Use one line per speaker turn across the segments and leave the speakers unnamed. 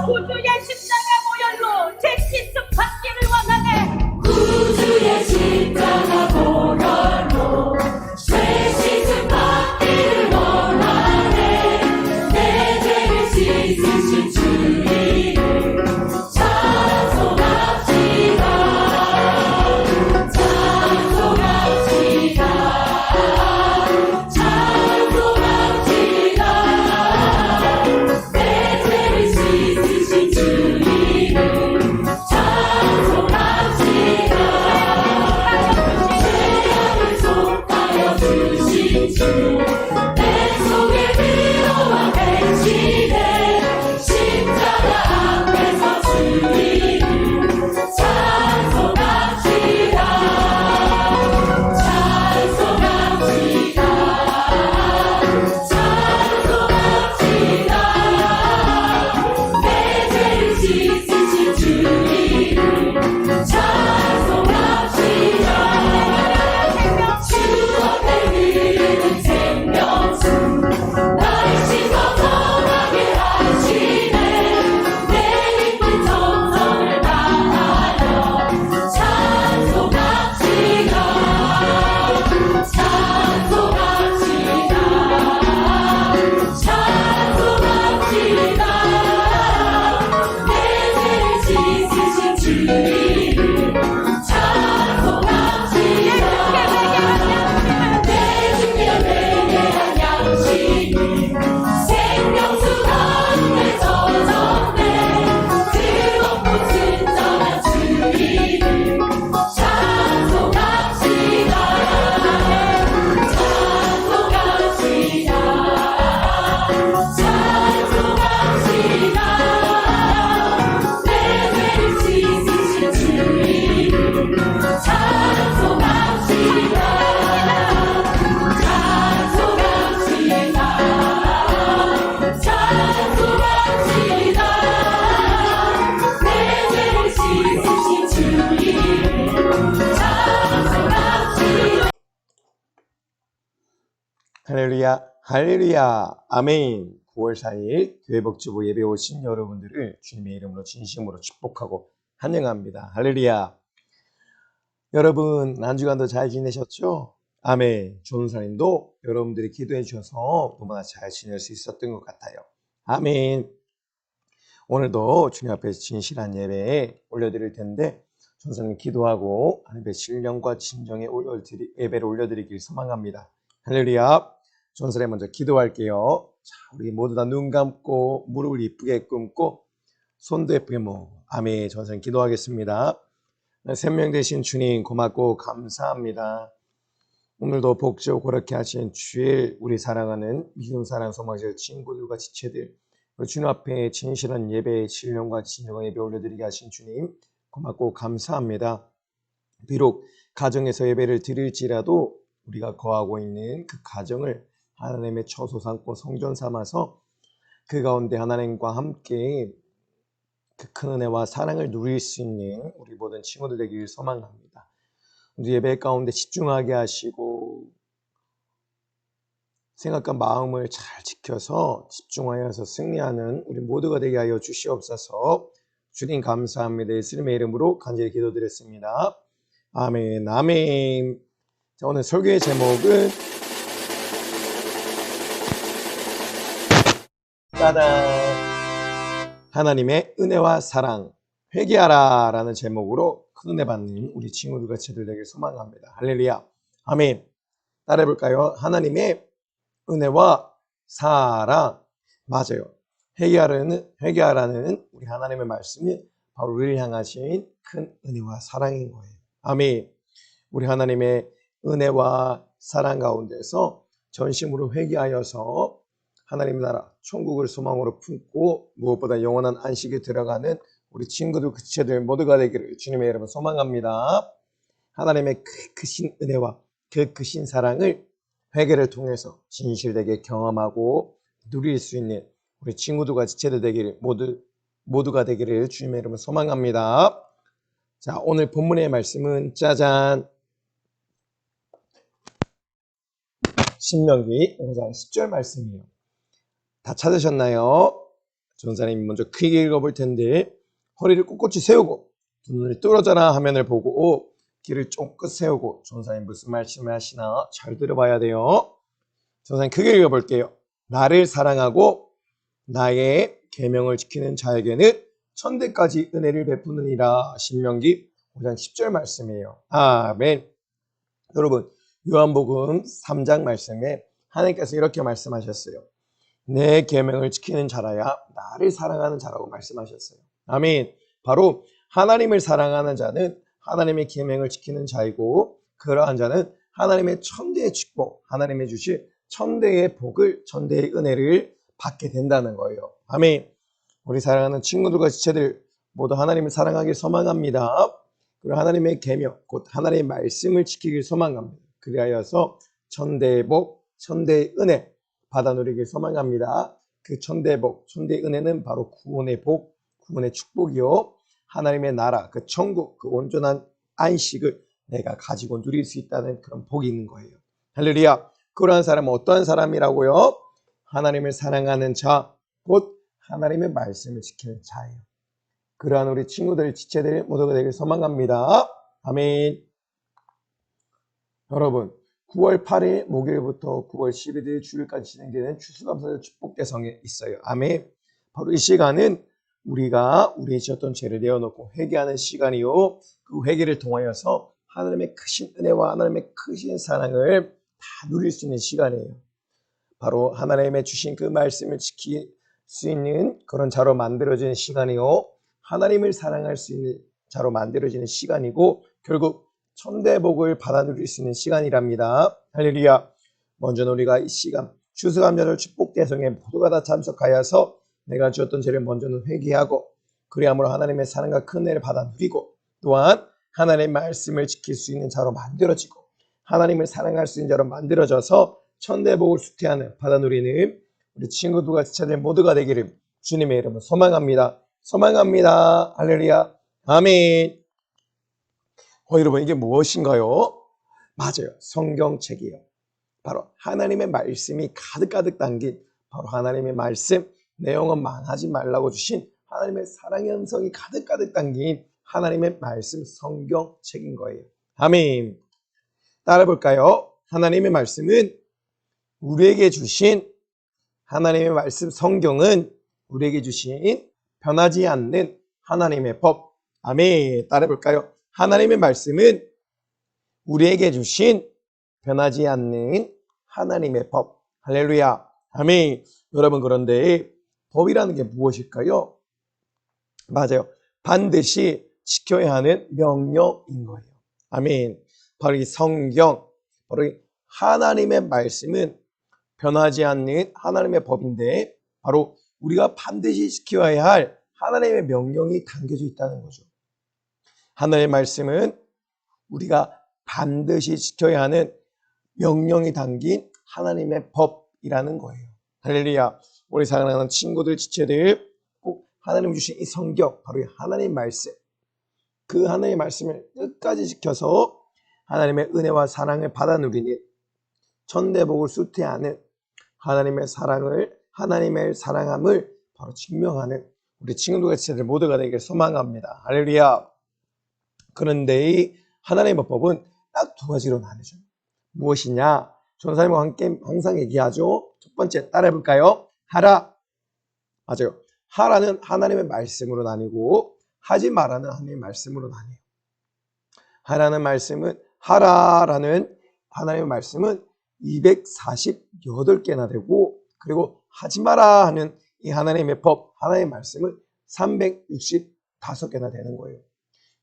구주의 십자가 모혈로 제 씻음 받기를 원하네.
구주의 십자가 보혈로 죄 씻음 받기를 원하네. 내 죄를 씻으신 주님을 찬송합시다. 찬송합시다. 찬송합시다. 내 죄를 씻으신 주님을 찬송합시다. 죄악을 속하여 주신 주, 내 속에 위로와 백신에 십자가 앞에서 주님을 찬송합시다. 찬송합시다. 찬송합시다. 내 죄를 씻으신 주님을 찬송합시다. 주 앞에 흐르는 생명수 나를 씻어 거하게 하시네. 내 깊은 정성을 다하여 찬송합시다. 찬송합시다. 찬송합시다. 내 죄를 씻으신 주님을 찬송합시다. 내 주께 회개한 양심이 생명수 가운데 젖었네. 뜨겁고 순전한 주님을 찬송합시다. 찬송합시다. 찬송합시다. 내 죄를 씻으신 주님을 찬송합시다. 찬송합시다. 찬송합시다. 내 죄를 씻으신 주님을 찬송합시다.
할렐루야, 할렐루야, 아멘. 9월 4일 교회 복지부 예배 오신 여러분들을 주님의 이름으로 진심으로 축복하고 환영합니다. 할렐루야. 여러분, 한 주간도 잘 지내셨죠? 아멘. 조은사님도 여러분들이 기도해 주셔서 너무나 잘 지낼 수 있었던 것 같아요. 아멘. 오늘도 주님 앞에 진실한 예배 올려드릴 텐데, 조은사님 기도하고 하나님의 신령과 진정의 예배를 올려드리길 소망합니다. 할렐루야. 조은사님 먼저 기도할게요. 자, 우리 모두 다 눈 감고 무릎을 이쁘게 꿇고 손도 예쁘게 모으고, 아멘. 조은사님 기도하겠습니다. 생명 되신 주님 고맙고 감사합니다. 오늘도 복지고 그렇게 하신 주일 우리 사랑하는 믿음 사랑 소망실 친구들과 지체들 주님 앞에 진실한 예배 신령과 진정한 예배 올려드리게 하신 주님 고맙고 감사합니다. 비록 가정에서 예배를 드릴지라도 우리가 거하고 있는 그 가정을 하나님의 처소 삼고 성전 삼아서 그 가운데 하나님과 함께 그 큰 은혜와 사랑을 누릴 수 있는 우리 모든 친구들 되기를 소망합니다. 우리 예배 가운데 집중하게 하시고 생각과 마음을 잘 지켜서 집중하여서 승리하는 우리 모두가 되게 하여 주시옵소서. 주님 감사합니다. 예수님의 이름으로 간절히 기도드렸습니다. 아멘, 아멘. 자, 오늘 설교의 제목은 따단! 하나님의 은혜와 사랑, 회개하라 라는 제목으로 큰 은혜 받는 우리 친구들과 제들 되길 소망합니다. 할렐루야. 아멘. 따라해볼까요? 하나님의 은혜와 사랑. 맞아요. 회개하라는 우리 하나님의 말씀이 바로 우리를 향하신 큰 은혜와 사랑인 거예요. 아멘. 우리 하나님의 은혜와 사랑 가운데서 전심으로 회개하여서 하나님 나라 천국을 소망으로 품고 무엇보다 영원한 안식에 들어가는 우리 친구들 그체들 모두가 되기를 주님의 이름으로 소망합니다. 하나님의 그 크신 은혜와 그 크신 사랑을 회개를 통해서 진실되게 경험하고 누릴 수 있는 우리 친구들과 지체들 되기를 모두가 되기를 주님의 이름으로 소망합니다. 자, 오늘 본문의 말씀은 짜잔. 신명기 5장 10절 말씀이에요. 다 찾으셨나요? 전사님 먼저 크게 읽어볼 텐데, 허리를 꼿꼿이 세우고 두 눈을 뚫어져라 화면을 보고 귀를 쫑긋 세우고 전사님 무슨 말씀을 하시나 잘 들어봐야 돼요. 전사님 크게 읽어볼게요. 나를 사랑하고 나의 계명을 지키는 자에게는 천대까지 은혜를 베푸느니라. 신명기 5장 10절 말씀이에요. 아멘. 여러분, 요한복음 3장 말씀에 하나님께서 이렇게 말씀하셨어요. 내 계명을 지키는 자라야 나를 사랑하는 자라고 말씀하셨어요. 아멘. 바로 하나님을 사랑하는 자는 하나님의 계명을 지키는 자이고, 그러한 자는 하나님의 천대의 축복, 하나님의 주실 천대의 복을, 천대의 은혜를 받게 된다는 거예요. 아멘. 우리 사랑하는 친구들과 지체들 모두 하나님을 사랑하길 소망합니다. 그리고 하나님의 계명, 곧 하나님의 말씀을 지키길 소망합니다. 그리하여서 천대의 복, 천대의 은혜 받아 누리길 소망합니다. 그 천대의 복, 천대의 은혜는 바로 구원의 복, 구원의 축복이요. 하나님의 나라, 그 천국, 그 온전한 안식을 내가 가지고 누릴 수 있다는 그런 복이 있는 거예요. 할렐루야. 그러한 사람은 어떠한 사람이라고요? 하나님을 사랑하는 자, 곧 하나님의 말씀을 지키는 자예요. 그러한 우리 친구들, 지체들 모두가 되길 소망합니다. 아멘. 여러분, 9월 8일 목요일부터 9월 11일 주일까지 진행되는 추수감사절 축복대성에 있어요. 아멘. 바로 이 시간은 우리가 우리의 지었던 죄를 내어놓고 회개하는 시간이요. 그 회개를 통하여서 하나님의 크신 은혜와 하나님의 크신 사랑을 다 누릴 수 있는 시간이에요. 바로 하나님의 주신 그 말씀을 지킬 수 있는 그런 자로 만들어지는 시간이요. 하나님을 사랑할 수 있는 자로 만들어지는 시간이고, 결국 천대복을 받아 누릴 수 있는 시간이랍니다. 할렐루야. 먼저 우리가 이 시간 추수감사절 축복대성에 모두가 다 참석하여서 내가 지었던 죄를 먼저는 회개하고, 그리함으로 하나님의 사랑과 큰 은혜를 받아 누리고, 또한 하나님의 말씀을 지킬 수 있는 자로 만들어지고, 하나님을 사랑할 수 있는 자로 만들어져서 천대복을 수태하는, 받아 누리는 우리 친구들과 지체들 모두가 되기를 주님의 이름으로 소망합니다. 소망합니다. 할렐루야. 아멘. 여러분, 이게 무엇인가요? 맞아요. 성경책이에요. 바로 하나님의 말씀이 가득가득 담긴 바로 하나님의 말씀, 내 영혼 망하지 말라고 주신 하나님의 사랑의 음성이 가득가득 담긴 하나님의 말씀 성경책인 거예요. 아멘. 따라 볼까요? 하나님의 말씀은 우리에게 주신, 하나님의 말씀 성경은 우리에게 주신 변하지 않는 하나님의 법. 아멘. 따라 볼까요? 하나님의 말씀은 우리에게 주신 변하지 않는 하나님의 법. 할렐루야. 아멘. 여러분, 그런데 법이라는 게 무엇일까요? 맞아요. 반드시 지켜야 하는 명령인 거예요. 아멘. 바로 이 성경, 바로 이 하나님의 말씀은 변하지 않는 하나님의 법인데, 바로 우리가 반드시 지켜야 할 하나님의 명령이 담겨져 있다는 거죠. 하나님의 말씀은 우리가 반드시 지켜야 하는 명령이 담긴 하나님의 법이라는 거예요. 할렐루야. 우리 사랑하는 친구들, 지체들, 꼭 하나님 주신 이 성경, 바로 이 하나님의 말씀, 그 하나님의 말씀을 끝까지 지켜서 하나님의 은혜와 사랑을 받아 누리는, 천대복을 수태하는, 하나님의 사랑을, 하나님의 사랑함을 바로 증명하는 우리 친구들과 지체들 모두가 되기를 소망합니다. 할렐루야. 그런데 이 하나님의 법은 딱 두 가지로 나뉘죠. 무엇이냐? 전사님과 함께 항상 얘기하죠. 첫 번째, 따라해볼까요? 하라. 맞아요. 하라는 하나님의 말씀으로 나뉘고, 하지 마라는 하나님의 말씀으로 나뉘어요. 하라는 말씀은, 하라라는 하나님의 말씀은 248개나 되고, 그리고 하지 마라 하는 이 하나님의 법, 하나님의 말씀은 365개나 되는 거예요.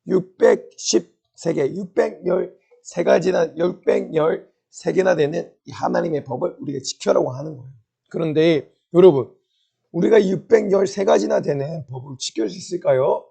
613개, 613가지나 613개나 되는 이 하나님의 법을 우리가 지켜라고 하는 거예요. 그런데 여러분, 우리가 613가지나 되는 법을 지킬 수 있을까요?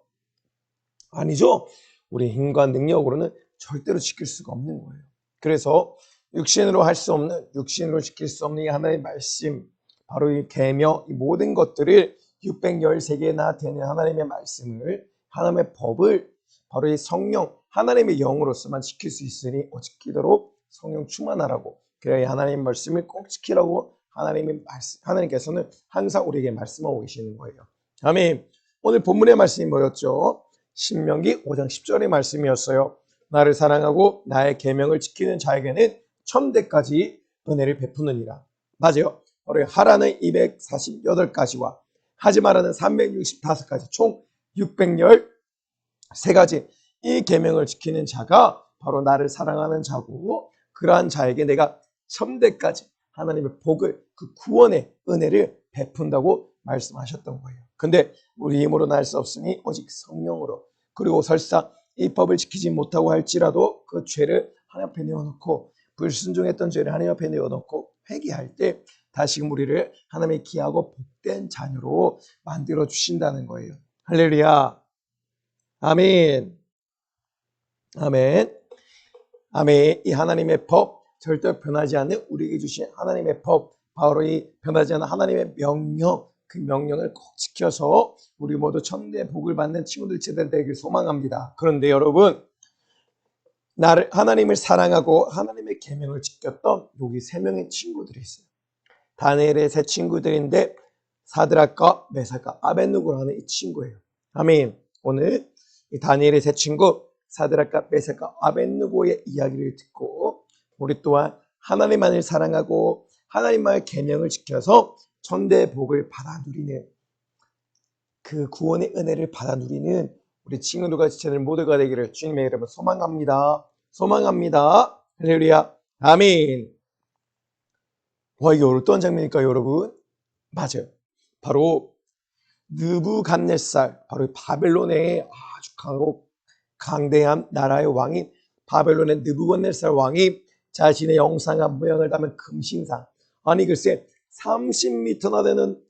아니죠. 우리 힘과 능력으로는 절대로 지킬 수가 없는 거예요. 그래서 육신으로 할 수 없는, 육신으로 지킬 수 없는 이 하나님의 말씀, 바로 이 계명, 이 모든 것들을 613개나 되는 하나님의 말씀을, 하나님의 법을 바로 이 성령, 하나님의 영으로서만 지킬 수 있으니 오직 기도로 성령 충만하라고, 그래야 하나님의 말씀을 꼭 지키라고 하나님께서는 항상 우리에게 말씀하고 계시는 거예요. 아멘. 오늘 본문의 말씀이 뭐였죠? 신명기 5장 10절의 말씀이었어요. 나를 사랑하고 나의 계명을 지키는 자에게는 천대까지 은혜를 베푸느니라. 맞아요. 바로 하라는 248가지와 하지 말라는 365가지, 총 613가지 이 계명을 지키는 자가 바로 나를 사랑하는 자고, 그러한 자에게 내가 천대까지 하나님의 복을, 그 구원의 은혜를 베푼다고 말씀하셨던 거예요. 근데 우리 힘으로는 할 수 없으니 오직 성령으로, 그리고 설사 이 법을 지키지 못하고 할지라도 그 죄를 하나님 앞에 내어놓고, 불순종했던 죄를 하나님 앞에 내어놓고 회개할 때 다시금 우리를 하나님의 귀하고 복된 자녀로 만들어 주신다는 거예요. 할렐루야. 아멘. 아멘. 아멘. 이 하나님의 법, 절대 변하지 않는 우리에게 주신 하나님의 법, 바로 이 변하지 않는 하나님의 명령, 그 명령을 꼭 지켜서 우리 모두 천대의 복을 받는 친구들 제대로 되길 소망합니다. 그런데 여러분, 하나님을 사랑하고 하나님의 계명을 지켰던 여기 3명의 친구들이 있어요. 다니엘의 3 친구들인데 사드락과 메삭과 아벳느고라는 이 친구예요. 아멘. 오늘 이 다니엘의 3 친구 사드락과 메삭과 아벳느고의 이야기를 듣고 우리 또한 하나님만을 사랑하고 하나님만의 계명을 지켜서 천대의 복을 받아 누리는, 그 구원의 은혜를 받아 누리는 우리 친구들과 지체들 모두가 되기를 주님의 이름으로 소망합니다. 소망합니다. 할렐루야. 아멘. 와, 이게 어떤 장면일까요, 여러분? 맞아요. 바로 느부갓네살, 바로 바벨론의 아주 강하고 강대한 나라의 왕인 바벨론의 느부갓네살 왕이 자신의 영상한 모양을 담은 금신상, 아니 글쎄 33m나 되는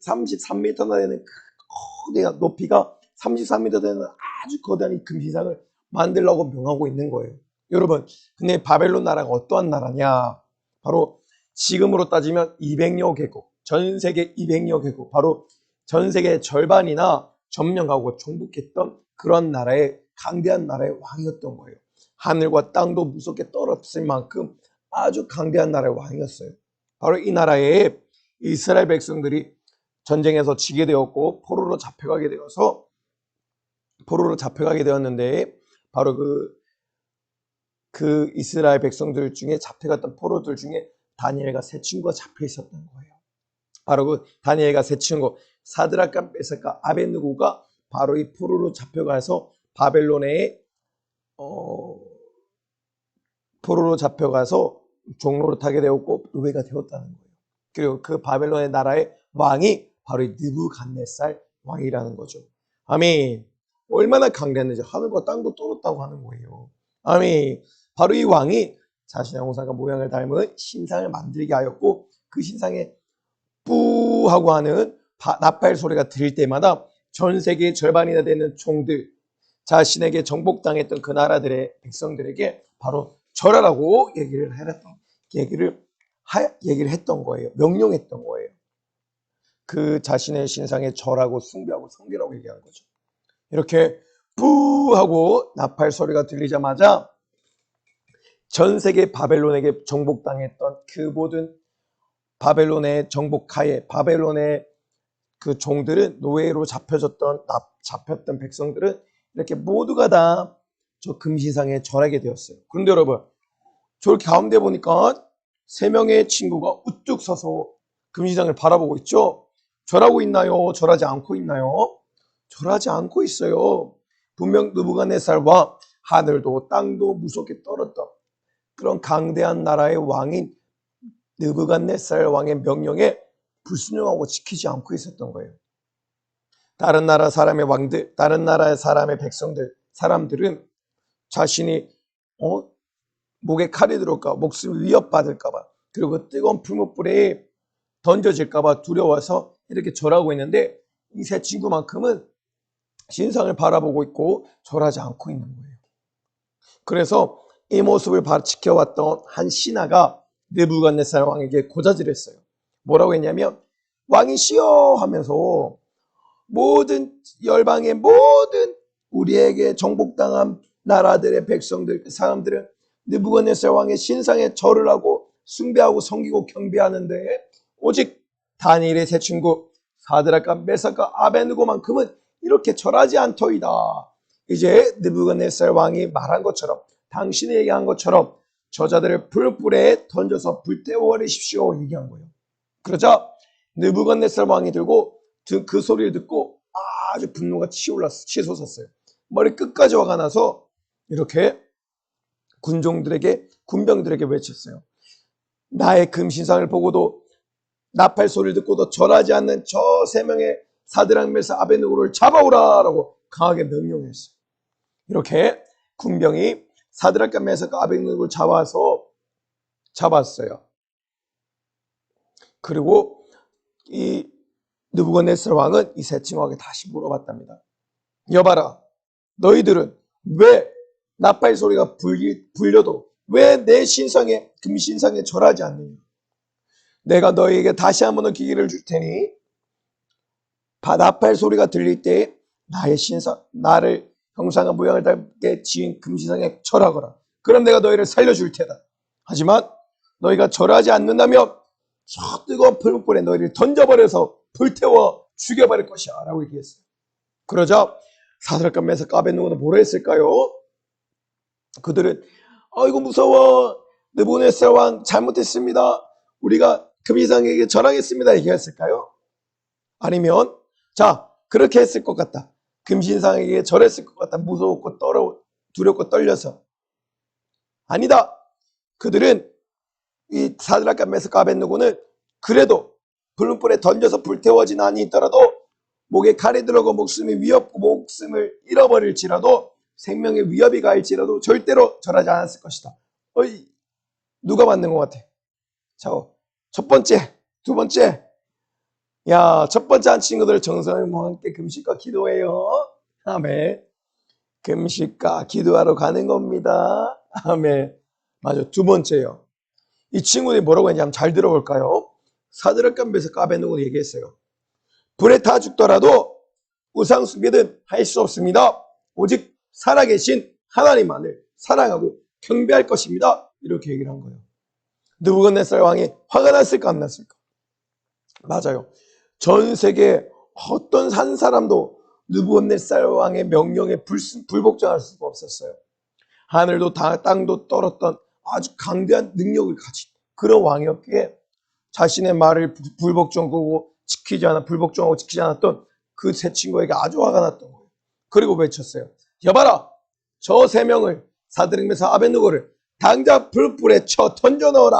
거대한, 높이가 33m 되는 아주 거대한 이 금신상을 만들려고 명하고 있는 거예요. 여러분, 근데 바벨론 나라가 어떠한 나라냐? 바로 지금으로 따지면 200여 개국, 전 세계 200여 개국, 바로 전 세계의 절반이나 점령하고 정복했던 그런 나라의, 강대한 나라의 왕이었던 거예요. 하늘과 땅도 무섭게 떨어뜨릴 만큼 아주 강대한 나라의 왕이었어요. 바로 이 나라에 이스라엘 백성들이 전쟁에서 지게 되었고 포로로 잡혀가게 되었는데, 바로 그 이스라엘 백성들 중에 잡혀갔던 포로들 중에 다니엘과 3 친구가 잡혀 있었던 거예요. 바로 그 다니엘과 3 친구 사드락과 메삭과 아벳느고가 바로 이 포로로 잡혀가서 포로로 잡혀가서 종로를 타게 되었고 노예가 되었다는 거예요. 그리고 그 바벨론의 나라의 왕이 바로 이 느부갓네살 왕이라는 거죠. 아멘. 얼마나 강대했는지 하늘과 땅도 떨었다고 하는 거예요. 아멘. 바로 이 왕이 자신의 형상과 모양을 닮은 신상을 만들게 하였고, 그 신상에 뿌 하고 하는 나팔 소리가 들릴 때마다 전 세계의 절반이나 되는 종들, 자신에게 정복당했던 그 나라들의 백성들에게 바로 절하라고 얘기를 했던 거예요. 명령했던 거예요. 그 자신의 신상에 절하고 숭배하고 섬기라고 얘기한 거죠. 이렇게 뿌 하고 나팔 소리가 들리자마자 전 세계 바벨론에게 정복당했던 그 모든 바벨론의 정복하에 바벨론의 그 종들은, 노예로 잡혔던 백성들은 이렇게 모두가 다 저 금신상에 절하게 되었어요. 그런데 여러분, 저렇게 가운데 보니까 3명의 친구가 우뚝 서서 금신상을 바라보고 있죠. 절하고 있나요? 절하지 않고 있나요? 절하지 않고 있어요. 분명 느부갓네살과 하늘도 땅도 무섭게 떨었던 그런 강대한 나라의 왕인 느부갓네살 왕의 명령에 불순종하고 지키지 않고 있었던 거예요. 다른 나라 사람의 왕들, 다른 나라의 사람의 사람들은 자신이 목에 칼이 들어올까, 목숨을 위협받을까봐, 그리고 뜨거운 풀무불에 던져질까봐 두려워서 이렇게 절하고 있는데, 이 3 친구만큼은 신상을 바라보고 있고 절하지 않고 있는 거예요. 그래서 이 모습을 지켜왔던 한 신하가 느부갓네살 왕에게 고자질했어요. 뭐라고 했냐면, 왕이시여 하면서 모든 열방의 모든 우리에게 정복당한 나라들의 백성들, 그 사람들은 느부갓네살 왕의 신상에 절을 하고 숭배하고 섬기고 경배하는데 오직 다니엘의 세 친구 사드락과 메삭과 아벤느고만큼은 이렇게 절하지 않더이다. 이제 느부갓네살 왕이 말한 것처럼, 당신이 얘기한 것처럼 저자들을 불불에 던져서 불태워버리십시오 얘기한 거예요. 그러자 느부갓네살 왕이 들고 그 소리를 듣고 아주 분노가 치솟았어요. 머리 끝까지 화가 나서 이렇게 군병들에게 외쳤어요. 나의 금신상을 보고도 나팔 소리를 듣고도 절하지 않는 저 세 명의 사드락 메삭 아벤느고를 잡아오라라고 강하게 명령했어요. 이렇게 군병이 사드락과 메삭과 아벤느고를 잡았어요. 그리고 이 느부갓네살 왕은 이 세 친구에게 다시 물어봤답니다. 여봐라, 너희들은 왜 나팔 소리가 불려도 왜 내 신상에 금신상에 절하지 않느냐? 내가 너희에게 다시 한번 더 기회를 줄 테니 나팔 소리가 들릴 때 나의 신상, 나를 형상과 모양을 닮게 지은 금신상에 절하거라. 그럼 내가 너희를 살려줄 테다. 하지만 너희가 절하지 않는다면 저 뜨거운 풀불에 너희를 던져버려서 불태워 죽여버릴 것이야 라고 얘기했어요. 그러자 사드락과 메삭과 아벤느고는 뭐라 했을까요? 그들은 이거 무서워, 느부갓네살 왕 잘못했습니다, 우리가 금신상에게 절하겠습니다 얘기했을까요? 아니면 자, 그렇게 했을 것 같다, 금신상에게 절했을 것 같다, 무서웠고 두렵고 떨려서. 아니다. 그들은 이 사드락과 메삭과 아벤느고는 그래도 불불에 던져서 불태워진 안이 있더라도 목에 칼이 들어가고 목숨이 위협고 목숨을 잃어버릴지라도 생명의 위협이 가할지라도 절대로 절하지 않았을 것이다. 누가 맞는 것 같아? 자, 첫 번째, 두 번째. 야, 첫 번째 한 친구들 정성과 함께 금식과 기도해요. 아멘. 금식과 기도하러 가는 겁니다. 아멘. 맞아. 두 번째요. 이 친구들이 뭐라고 했는지 한번 잘 들어볼까요? 사드락과 메삭과 아벤느고는 얘기했어요. 불에 타 죽더라도 우상 숭배는 할 수 없습니다. 오직 살아계신 하나님만을 사랑하고 경배할 것입니다. 이렇게 얘기를 한 거예요. 느부갓네살 왕이 화가 났을까 안 났을까? 맞아요. 전 세계 어떤 한 사람도 느부갓네살 왕의 명령에 불복종할 수가 없었어요. 하늘도 땅도 떨었던 아주 강대한 능력을 가진 그런 왕이었기에 자신의 말을 불복종하고 지키지 않았던 그 세 친구에게 아주 화가 났던 거예요. 그리고 외쳤어요. 여봐라, 저 세 명을 사드락 메삭 아벤느고를 당장 불불에 쳐 던져 넣어라,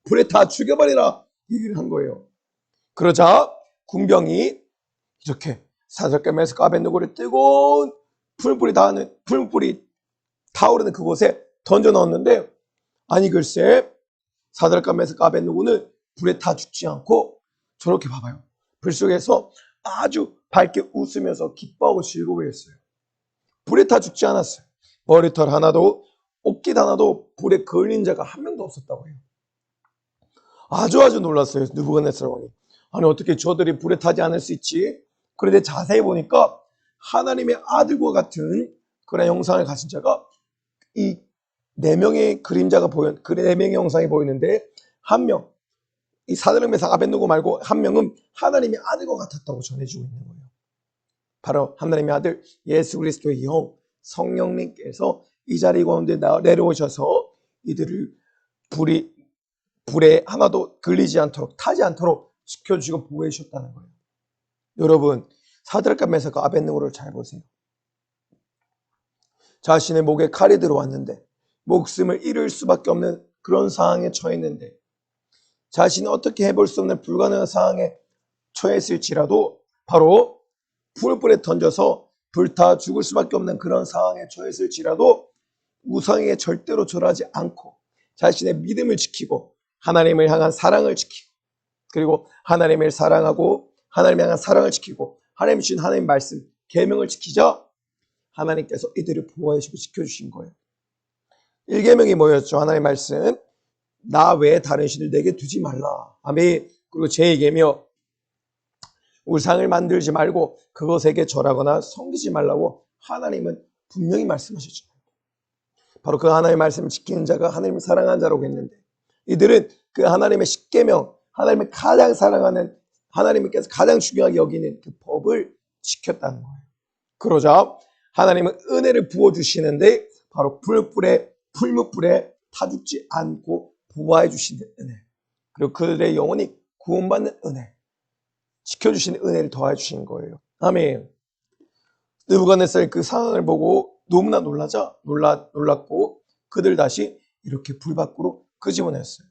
불에 다 죽여버리라 얘기를 한 거예요. 그러자 군병이 이렇게 사드락 메삭 아벤느고를 뜨거운 불불이 타오르는 그곳에 던져 넣었는데, 아니 글쎄 사드락 메삭 아벤느고는 불에 타 죽지 않고 저렇게 봐봐요. 불 속에서 아주 밝게 웃으면서 기뻐하고 즐거워했어요. 불에 타 죽지 않았어요. 머리털 하나도 옷깃 하나도 불에 걸린 자가 한 명도 없었다고 해요. 아주 놀랐어요. 느부갓네살 왕이. 아니 어떻게 저들이 불에 타지 않을 수 있지? 그런데 자세히 보니까 하나님의 아들과 같은 그런 형상을 가진 자가 이 네 명의 그림자가 그 네 명의 형상이 보이는데 한 명, 이 사드락 메삭 아벤느고 말고 한 명은 하나님의 아들과 같았다고 전해지고 있는 거예요. 바로 하나님의 아들 예수 그리스도의 영 성령님께서 이 자리 가운데 내려오셔서 이들을 불에 하나도 걸리지 않도록 타지 않도록 지켜주시고 보호해 주셨다는 거예요. 여러분, 사드락과 메삭과 아벤느고를 잘 보세요. 자신의 목에 칼이 들어왔는데 목숨을 잃을 수밖에 없는 그런 상황에 처했는데, 자신이 어떻게 해볼 수 없는 불가능한 상황에 처했을지라도 바로 불불에 던져서 불타 죽을 수밖에 없는 그런 상황에 처했을지라도 우상에게 절대로 절하지 않고 자신의 믿음을 지키고 하나님을 향한 사랑을 지키고, 그리고 하나님을 사랑하고 하나님을 향한 사랑을 지키고 하나님 주신 하나님 말씀 계명을 지키자 하나님께서 이들을 보호해 주시고 지켜주신 거예요. 1계명이 뭐였죠? 하나님의 말씀, 나 외에 다른 신을 내게 두지 말라. 아멘. 그리고 제2계명, 우상을 만들지 말고 그것에게 절하거나 섬기지 말라고 하나님은 분명히 말씀하셨죠. 바로 그 하나님의 말씀을 지키는 자가 하나님을 사랑하는 자라고 했는데, 이들은 그 하나님의 십계명, 하나님의 가장 사랑하는, 하나님께서 가장 중요하게 여기는 그 법을 지켰다는 거예요. 그러자 하나님은 은혜를 부어주시는데 바로 풀무불에 타 죽지 않고 보호해 주시는 은혜, 그리고 그들의 영혼이 구원받는 은혜, 지켜주시는 은혜를 더해 주신 거예요. 아멘. 느부갓네살이 그 상황을 보고 너무나 놀랐고 그들 다시 이렇게 불 밖으로 끄집어냈어요.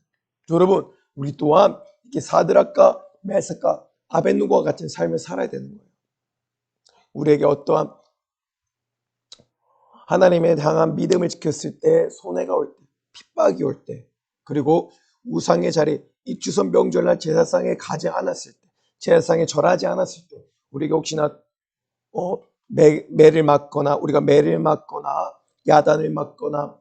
여러분, 우리 또한 이렇게 사드락과 메삭과 아벳느고와 같은 삶을 살아야 되는 거예요. 우리에게 어떠한 하나님에 향한 믿음을 지켰을 때, 손해가 올 때, 핍박이 올 때, 그리고 우상의 자리, 입주선 명절날 제사상에 가지 않았을 때, 제사상에 절하지 않았을 때, 우리가 혹시나 매를 맞거나, 우리가 매를 맞거나 야단을 맞거나,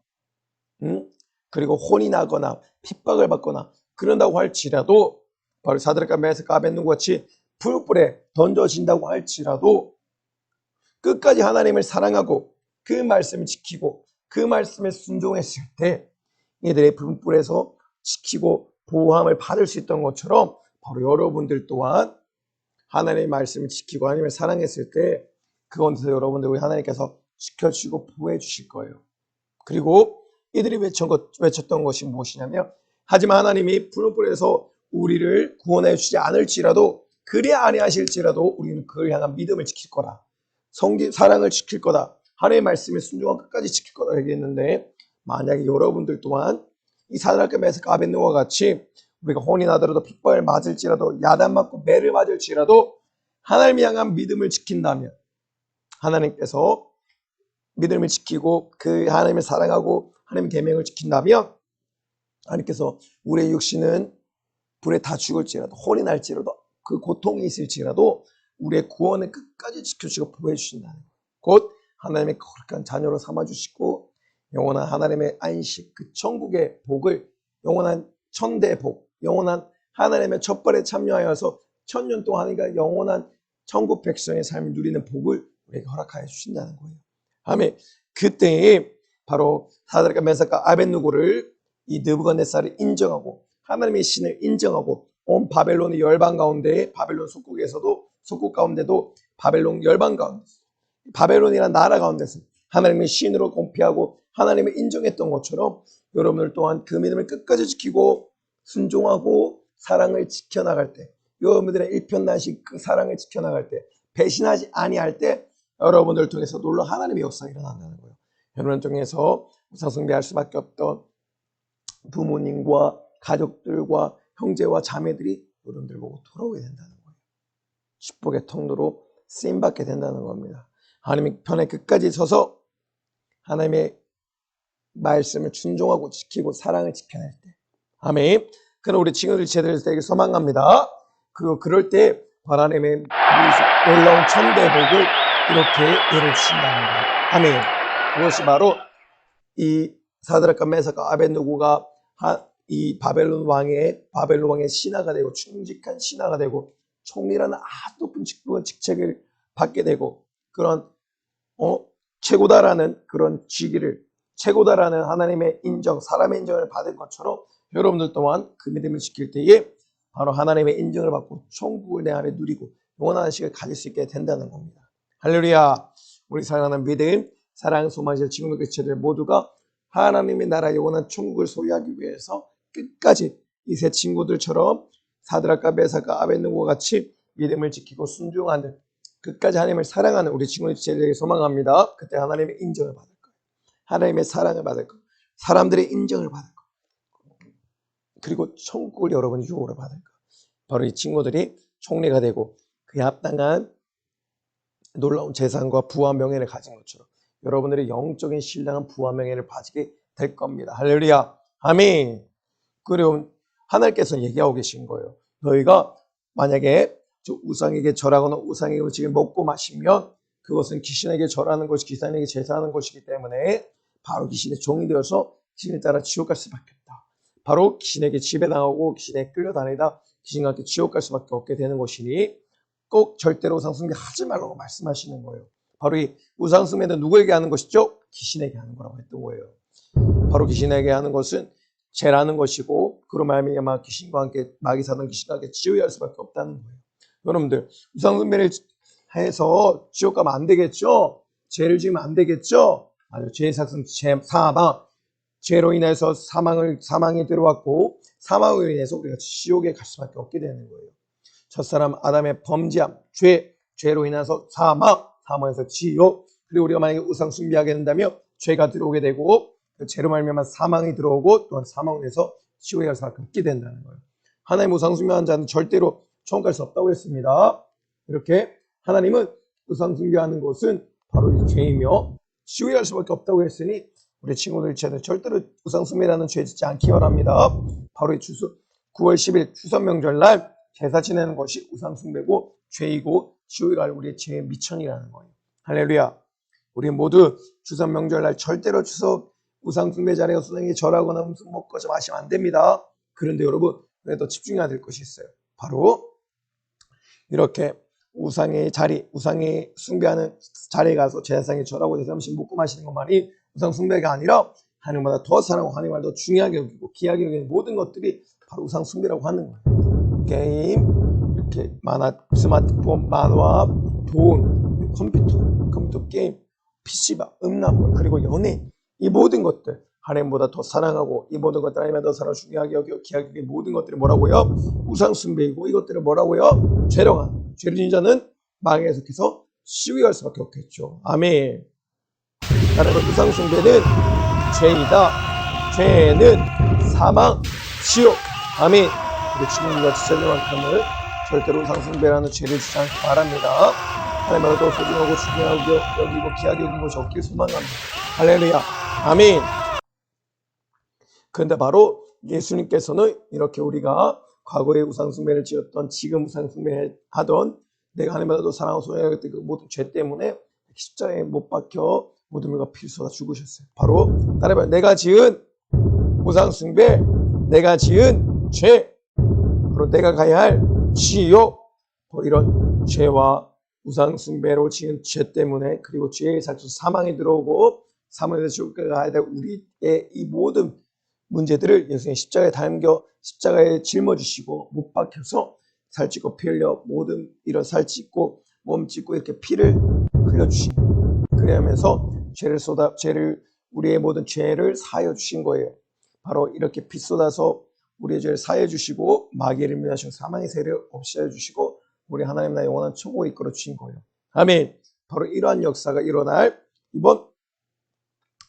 그리고 혼이 나거나 핍박을 받거나 그런다고 할지라도, 바로 사드락과 메삭과 아벳느고 같이 불불에 던져진다고 할지라도 끝까지 하나님을 사랑하고 그 말씀을 지키고 그 말씀에 순종했을 때 이들의 불불에서 지키고 보호함을 받을 수 있던 것처럼, 바로 여러분들 또한 하나님의 말씀을 지키고 하나님을 사랑했을 때 그것에서 여러분들 우리 하나님께서 지켜주시고 보호해 주실 거예요. 그리고 이들이 외쳤던 것이 무엇이냐면, 하지만 하나님이 불불에서 우리를 구원해 주지 않을지라도, 그리 아니하실지라도 우리는 그를 향한 믿음을 지킬 거다, 사랑을 지킬 거다, 하나님의 말씀에 순종한 끝까지 지킬 거다 얘기했는데, 만약에 여러분들 또한 이 사드락과 메삭과 아벳느고와 같이 우리가 혼이 나더라도 핍박을 맞을지라도 야단 맞고 매를 맞을지라도 하나님을 향한 믿음을 지킨다면, 하나님께서 믿음을 지키고 그 하나님을 사랑하고 하나님의 계명을 지킨다면, 하나님께서 우리의 육신은 불에 다 죽을지라도, 혼이 날지라도, 그 고통이 있을지라도 우리의 구원을 끝까지 지켜주시고 보호해 주신다는 거예요. 곧 하나님의 거룩한 자녀로 삼아주시고 영원한 하나님의 안식, 그 천국의 복을, 영원한 천대의 복, 영원한 하나님의 첫발에 참여하여서 1000년 동안 영원한 천국 백성의 삶을 누리는 복을 우리에게 허락하여 주신다는 거예요. 아멘. 그때에 바로 사드락과 메삭과 아벳느고를, 이 느부갓네살을 인정하고 하나님의 신을 인정하고 온 바벨론의 열방 가운데, 바벨론 속국 가운데도 바벨론 열방 가운데, 바벨론이라는 나라 가운데서 하나님의 신으로 공피하고 하나님을 인정했던 것처럼, 여러분들 또한 그 믿음을 끝까지 지키고 순종하고 사랑을 지켜나갈 때, 여러분들의 일편단식 그 사랑을 지켜나갈 때, 배신하지 아니할 때 여러분들을 통해서 놀라 하나님의 역사가 일어난다는 거예요. 여러분을 통해서 우상숭배할 수밖에 없던 부모님과 가족들과 형제와 자매들이 여러분들 보고 돌아오게 된다는 거예요. 축복의 통로로 쓰임받게 된다는 겁니다. 하나님의 편에 끝까지 서서 하나님의 말씀을 순종하고 지키고 사랑을 지켜낼 때, 아멘. 그럼 우리 친구들 제대로 되길 소망합니다. 그리고 그럴 때 하나님의 놀라운 천대의 복을 이렇게 예를 주신다는 거예요. 아멘. 그것이 바로 이 사드락과 메삭과 아벳느고가 이 바벨론 왕의 신하가 되고, 충직한 신하가 되고, 총리라는 아주 높은 직책을 받게 되고, 그런 최고다라는 그런 직위를, 최고다라는 하나님의 인정, 사람의 인정을 받은 것처럼 여러분들 또한 그 믿음을 지킬 때에 바로 하나님의 인정을 받고 천국을 내 안에 누리고 영원한 안식을 가질 수 있게 된다는 겁니다. 할렐루야. 우리 사랑하는 믿음, 사랑, 소망실 지금의 교체들 모두가 하나님의 나라 영원한 천국을 소유하기 위해서 끝까지 이 세 친구들처럼 사드락과 메삭과 아벳느고와 같이 믿음을 지키고 순종하는, 끝까지 하나님을 사랑하는 우리 친구들 제자에게 소망합니다. 그때 하나님의 인정을 받을 거예요. 하나님의 사랑을 받을 거예요. 사람들의 인정을 받을 거예요. 그리고 천국을 여러분이 유혹을 받을 거예요. 바로 이 친구들이 총리가 되고 그에 합당한 놀라운 재산과 부와 명예를 가진 것처럼 여러분들의 영적인 신령한 부와 명예를 가지게 될 겁니다. 할렐루야. 아멘. 그리고 하나님께서 얘기하고 계신 거예요. 너희가 만약에 우상에게 절하거나 우상의 음식을 먹고 마시면 그것은 귀신에게 절하는 것이, 귀신에게 제사하는 것이기 때문에 바로 귀신의 종이 되어서 귀신에 따라 지옥 갈 수밖에 없다. 바로 귀신에게 지배당하고 귀신에 끌려다니다 귀신과 함께 지옥 갈 수밖에 없게 되는 것이니 꼭 절대로 우상숭배 하지 말라고 말씀하시는 거예요. 바로 이 우상숭배는 누구에게 하는 것이죠? 귀신에게 하는 거라고 했던 거예요. 바로 귀신에게 하는 것은 죄라는 것이고 그로 말미암아 귀신과 함께 마귀 사단 귀신과 함께 지옥에 갈 수밖에 없다는 거예요. 여러분들 우상 숭배를 해서 지옥 가면 안 되겠죠? 죄를 지으면 안 되겠죠? 아주 죄의 삭은 사망, 죄로 인해서 사망이 들어왔고 사망으로 인해서 우리가 지옥에 갈 수밖에 없게 되는 거예요. 첫사람 아담의 범죄함, 죄로 인해서 사망에서 지옥, 그리고 우리가 만약에 우상 숭배하게 된다면 죄가 들어오게 되고 그 죄로 말미암아 사망이 들어오고 또한 사망으로 인해서 지옥에 갈 수밖에 없게 된다는 거예요. 하나님 우상 숭배하는 자는 절대로 천국 갈 수 없다고 했습니다. 이렇게 하나님은 우상 숭배하는 것은 바로 이 죄이며 지옥에 갈 수밖에 없다고 했으니 우리 친구들 절대로 우상 숭배라는 죄 짓지 않기 바랍니다. 바로 이 9월 10일 추석 명절날 제사 지내는 것이 우상 숭배고 죄이고 지옥에 갈 우리의 죄의 미천이라는 거예요. 할렐루야. 우리 모두 추석 명절날 절대로 추석 우상 숭배 자리에 우상에게 절하거나 음식 먹고 좀 마시면 안 됩니다. 그런데 여러분 그래도 집중해야 될 것이 있어요. 바로 이렇게 우상의 자리, 우상의 숭배하는 자리에 가서 제사상에 절하고 제사 음식 먹고 마시는 것만이 우상 숭배가 아니라 하나님보다 더 사랑하고 하나님을 더 중요하게 여기고 귀하게 여기는 모든 것들이 바로 우상 숭배라고 하는 거예요. 게임, 이렇게 스마트폰, 만화, 돈, 컴퓨터 게임, PC방, 음란물, 그리고 연애, 이 모든 것들 하나님보다 더 사랑하고 이 모든 것들 하나님보다 더 사랑하고 중요하게 여기고 귀하게 여기는 모든 것들이 뭐라고요? 우상 숭배이고 이것들을 뭐라고요? 죄령한 죄를 지은 자는 망에 속해서 지옥에 갈 수밖에 없겠죠. 아멘. 여러분 우상 숭배는 죄이다. 죄는 사망, 지옥. 아멘. 우리 친구들과 지체들만큼은 절대로 우상 숭배라는 죄를 지지 않기 바랍니다. 하나님보다 더 소중하고 중요하고 여기고 귀하게 여긴 것이 없길 소망합니다. 할렐루야. 아멘. 그런데 바로 예수님께서는 이렇게 우리가 과거에 우상 숭배를 지었던 지금 우상 숭배를 하던 내가 하나님보다 더 사랑하고 소중하게 그 모든 죄 때문에 십자가에 못 박혀 모든 물과 피를 쏟아 죽으셨어요. 바로 따라해봐요. 내가 지은 우상 숭배, 내가 지은 죄, 바로 내가 가야 할 지옥, 바로 이런 죄와 우상 숭배로 지은 죄 때문에 그리고 죄의 살수 사망이 들어오고 사망에서 지옥에 가야 될 우리의 이 모든 문제들을 예수님 십자가에 담겨 십자가에 짊어지시고 못 박혀서 살찌고 피 흘려 모든 이런 살찌고 몸 찢고 이렇게 피를 흘려주신 거예요. 그러면서 죄를 우리의 모든 죄를 사하여 주신 거예요. 바로 이렇게 피 쏟아서 우리의 죄를 사하여 주시고 마귀를 멸하시고 사망의 세를 없애어 주시고 우리 하나님 나라의 영원한 천국을 이끌어 주신 거예요. 아멘. 바로 이러한 역사가 일어날 이번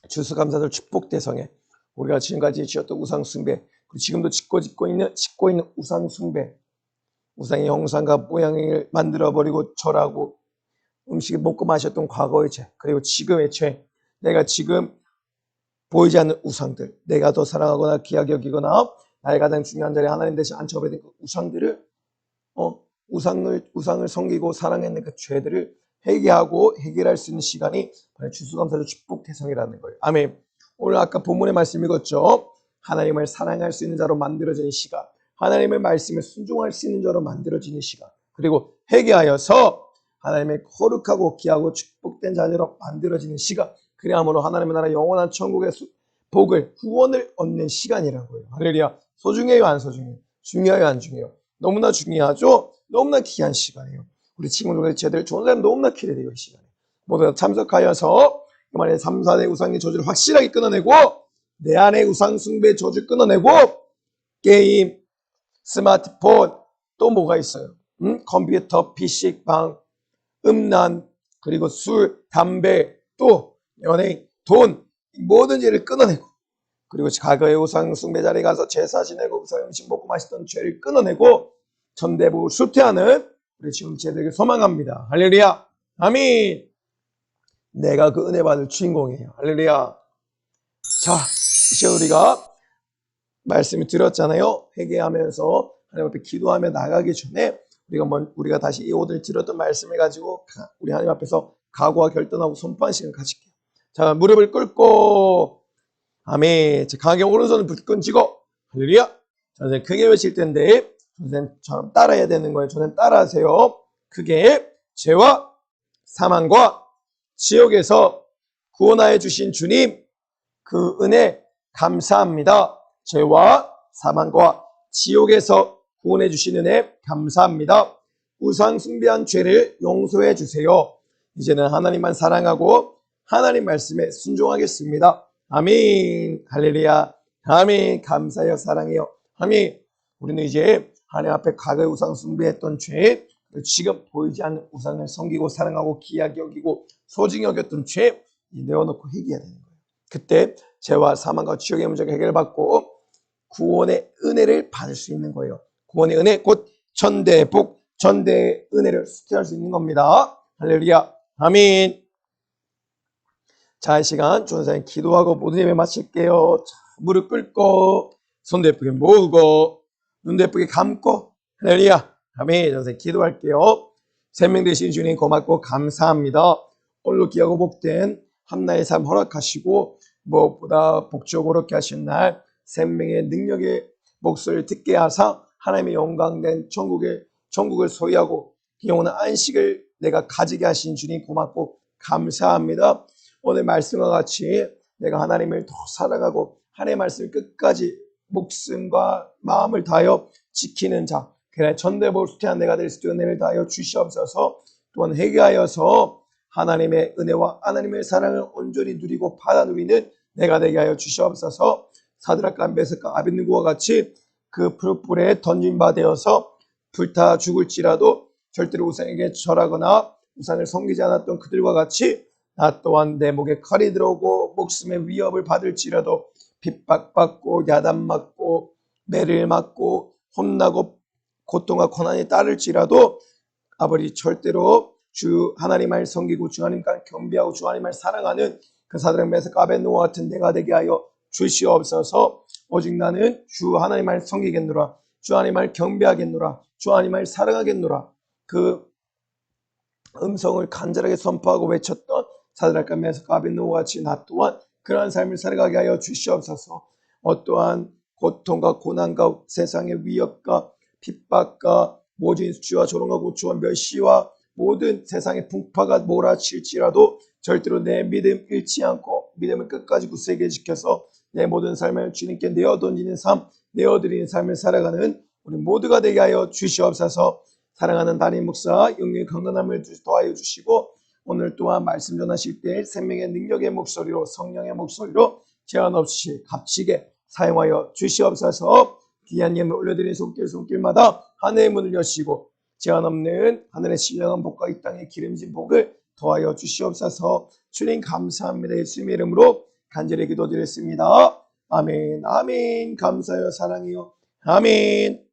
추수감사절 축복대성에 우리가 지금까지 지었던 우상 숭배, 그리고 지금도 짓고 있는 우상 숭배, 우상의 형상과 모양을 만들어버리고 절하고 음식을 먹고 마셨던 과거의 죄, 그리고 지금의 죄, 내가 지금 보이지 않는 우상들, 내가 더 사랑하거나 귀하게 여기거나 나의 가장 중요한 자리에 하나님 대신 앉혀버린 그 우상들을 우상을 섬기고 사랑했는 그 죄들을 회개하고 해결할 수 있는 시간이 바로 추수감사절 축복대성이라는 거예요. 아멘. 오늘 아까 본문의 말씀 읽었죠. 하나님을 사랑할 수 있는 자로 만들어지는 시간, 하나님의 말씀을 순종할 수 있는 자로 만들어지는 시간, 그리고 회개하여서 하나님의 거룩하고 귀하고 축복된 자녀로 만들어지는 시간, 그래야말로 하나님의 나라 영원한 천국의 복을 구원을 얻는 시간이라고요. 할렐루야. 소중해요 안 소중해요? 중요해요 안 중요해요? 너무나 중요하죠. 너무나 귀한 시간이에요. 우리 친구들 제들 좋은 사람 너무나 기대돼요. 이 시간에 모두 다 참석하여서 이만에 3, 4대 우상의 저주를 확실하게 끊어내고 내 안에 우상 숭배 저주 끊어내고 게임, 스마트폰 또 뭐가 있어요? 컴퓨터, PC, 방, 음란, 그리고 술, 담배, 또 연예인, 돈 모든 죄를 끊어내고 그리고 과거의 우상 숭배 자리에 가서 제사 지내고 우상 음식 먹고 마시던 죄를 끊어내고 전대부 수퇴하는 우리 지금 제들에게 소망합니다. 할렐루야. 아멘. 내가 그 은혜 받을 주인공이에요. 할렐루야. 자, 이제 우리가 말씀을 드렸잖아요. 회개하면서 하나님 앞에 기도하며 나가기 전에 우리가 다시 이 오늘 들었던 말씀을 가지고 우리 하나님 앞에서 각오와 결단하고 선포한 시간 가질게요. 자, 무릎을 꿇고 아멘. 강하게 오른손을 불끈 쥐고 할렐루야. 선생님 크게 외칠 텐데 선생님처럼 따라해야 되는 거예요. 선생님 따라하세요. 크게 죄와 사망과 지옥에서 구원하여 주신 주님 그 은혜 감사합니다. 죄와 사망과 지옥에서 구원해 주신 은혜 감사합니다. 우상 숭배한 죄를 용서해 주세요. 이제는 하나님만 사랑하고 하나님 말씀에 순종하겠습니다. 아멘. 할렐루야. 아멘. 감사해요. 사랑해요. 아멘. 우리는 이제 하나님 앞에 과거에 우상 숭배했던 죄, 지금 보이지 않는 우상을 섬기고 사랑하고 귀하게 여기고 소중히 여겼던 죄 내어놓고 회개해야 되는 거예요. 그때 죄와 사망과 지옥의 문제가 해결받고 구원의 은혜를 받을 수 있는 거예요. 구원의 은혜 곧 전대의 복, 전대의 은혜를 수취할 수 있는 겁니다. 할렐루야. 아멘. 자, 이 시간 조선사님 기도하고 모든 예배 마칠게요. 자, 무릎 꿇고 손도 예쁘게 모으고 눈도 예쁘게 감고 할렐루야. 아멘. 조선사님 기도할게요. 생명 되신 주님 고맙고 감사합니다. 오늘도 귀하고 복된 한나의 삶 허락하시고 무엇보다 복주고 그렇게 하신 날 생명의 능력의 목소리를 듣게 하사 하나님의 영광된 천국을 소유하고 영원한 안식을 내가 가지게 하신 주님 고맙고 감사합니다. 오늘 말씀과 같이 내가 하나님을 더 사랑하고 하나님의 말씀을 끝까지 목숨과 마음을 다하여 지키는 자, 그래 전대복을 수태한 내가 될 수 있는 은혜를 다하여 주시옵소서. 또한 회개하여서 하나님의 은혜와 하나님의 사랑을 온전히 누리고 받아 누리는 내가 되게 하여 주시옵소서. 사드락과 메삭과 아벳느고와 같이 그 불불에 던진 바 되어서 불타 죽을지라도 절대로 우상에게 절하거나 우상을 섬기지 않았던 그들과 같이 나 또한 내 목에 칼이 들어오고 목숨의 위협을 받을지라도 핍박받고 야단맞고 매를 맞고 혼나고 고통과 고난이 따를지라도 아버지 절대로 주 하나님을 섬기고 주 하나님을 경배하고 주 하나님을 사랑하는 그 사드락 메삭과 아벳느고와 같은 내가 되게 하여 주시옵소서. 오직 나는 주 하나님을 섬기겠노라. 주 하나님을 경배하겠노라. 주 하나님을 사랑하겠노라. 그 음성을 간절하게 선포하고 외쳤던 사드락과 메삭과 아벳느고와 같이 나 또한 그러한 삶을 살아가게 하여 주시옵소서. 어떠한 고통과 고난과 세상의 위협과 핍박과 모진 수치와 조롱과 고초와 멸시와 모든 세상의 풍파가 몰아칠지라도 절대로 내 믿음 잃지 않고 믿음을 끝까지 굳세게 지켜서 내 모든 삶을 주님께 내어던지는 삶, 내어드리는 삶을 살아가는 우리 모두가 되게 하여 주시옵소서. 사랑하는 담임 목사 영육의 건강함을 더하여 주시고 오늘 또한 말씀 전하실 때 생명의 능력의 목소리로 성령의 목소리로 제한 없이 값지게 사용하여 주시옵소서. 귀한 예물 올려드린 손길마다 하늘의 문을 여시고 제한 없는 하늘의 신령한 복과 이 땅의 기름진 복을 더하여 주시옵소서. 주님 감사합니다. 예수님의 이름으로 간절히 기도드렸습니다. 아멘. 아멘. 감사해요. 사랑해요. 아멘.